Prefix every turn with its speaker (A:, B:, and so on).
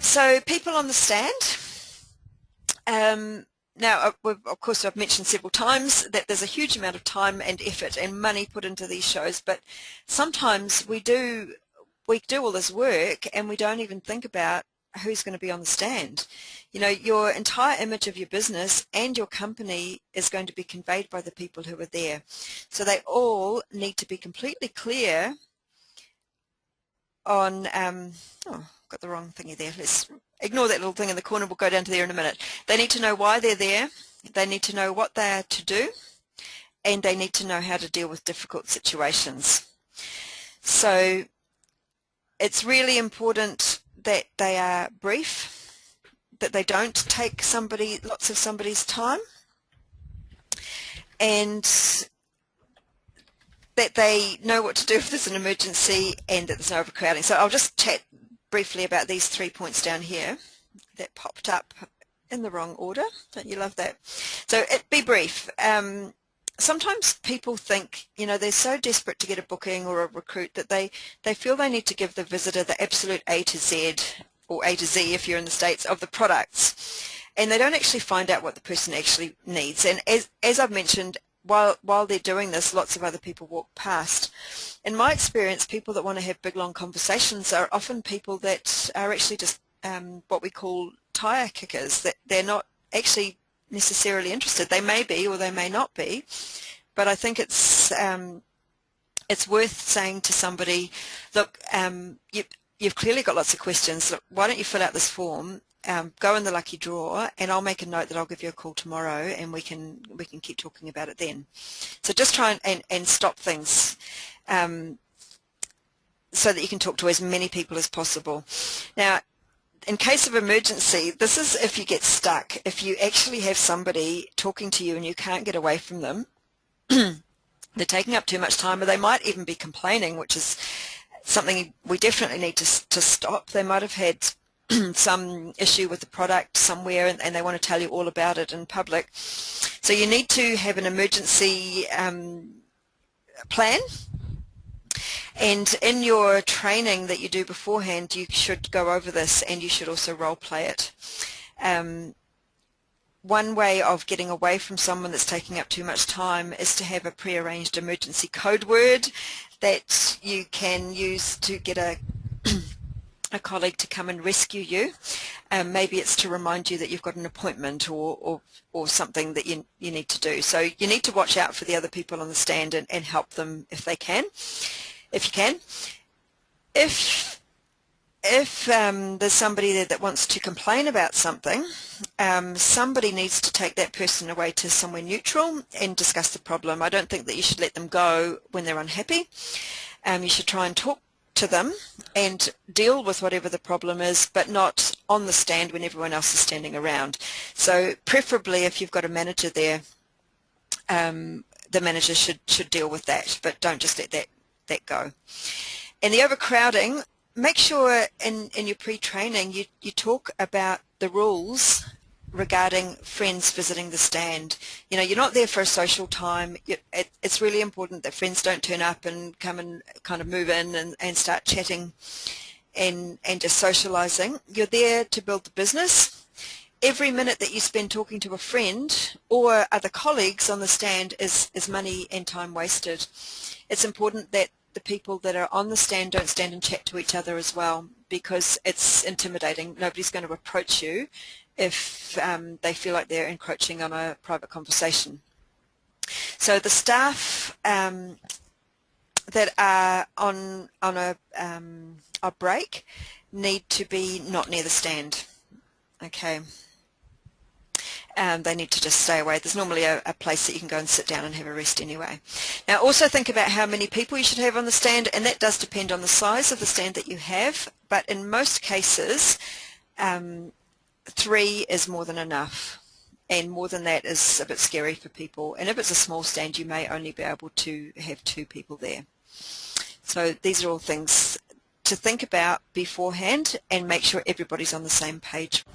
A: So people on the stand. Now, of course, I've mentioned several times that there's a huge amount of time and effort and money put into these shows, but sometimes we do all this work and we don't even think about who's going to be on the stand. You know, your entire image of your business and your company is going to be conveyed by the people who are there. So they all need to be completely clear on, got the wrong thingy there. Let's ignore that little thing in the corner. We'll go down to there in a minute. They need to know why they're there. They need to know what they are to do, and they need to know how to deal with difficult situations. So it's really important that they are brief, that they don't take lots of somebody's time, and that they know what to do if there's an emergency and that there's no overcrowding. So I'll just chat briefly about these 3 points down here that popped up in the wrong order. Don't you love that? So be brief. Sometimes people think, you know, they're so desperate to get a booking or a recruit that they feel they need to give the visitor the absolute A to Z, or A to Z if you're in the States, of the products, and they don't actually find out what the person actually needs. And as I've mentioned, while they're doing this, lots of other people walk past. In my experience, people that want to have big long conversations are often people that are actually just what we call tire kickers, that they're not actually necessarily interested. They may be or they may not be, but I think it's worth saying to somebody, look, you've clearly got lots of questions. Look, why don't you fill out this form, go in the lucky draw, and I'll make a note that I'll give you a call tomorrow, and we can keep talking about it then. So just try and stop things so that you can talk to as many people as possible. Now, in case of emergency, this is if you get stuck. If you actually have somebody talking to you and you can't get away from them, they're taking up too much time, or they might even be complaining, which is something we definitely need to stop. They might have had some issue with the product somewhere, and they want to tell you all about it in public. So you need to have an emergency plan. And in your training that you do beforehand, you should go over this, and you should also role play it. One way of getting away from someone that's taking up too much time is to have a pre-arranged emergency code word that you can use to get a colleague to come and rescue you. Maybe it's to remind you that you've got an appointment or something that you need to do. So you need to watch out for the other people on the stand and help them if they can. If you can. If there's somebody there that wants to complain about something, somebody needs to take that person away to somewhere neutral and discuss the problem. I don't think that you should let them go when they're unhappy. You should try and talk to them and deal with whatever the problem is, but not on the stand when everyone else is standing around. So preferably if you've got a manager there, the manager should deal with that, but don't just let that go. And the overcrowding, make sure in your pre-training you talk about the rules regarding friends visiting the stand. You know, you're not there for a social time. It's really important that friends don't turn up and come and kind of move in and start chatting and just socializing. You're there to build the business. Every minute that you spend talking to a friend or other colleagues on the stand is money and time wasted. It's important that the people that are on the stand don't stand and chat to each other as well, because it's intimidating. Nobody's going to approach you if they feel like they're encroaching on a private conversation. So the staff that are on a break need to be not near the stand. Okay. They need to just stay away. There's normally a place that you can go and sit down and have a rest anyway. Now also think about how many people you should have on the stand, and that does depend on the size of the stand that you have, but in most cases 3 is more than enough, and more than that is a bit scary for people. And if it's a small stand, you may only be able to have 2 people there. So these are all things to think about beforehand and make sure everybody's on the same page.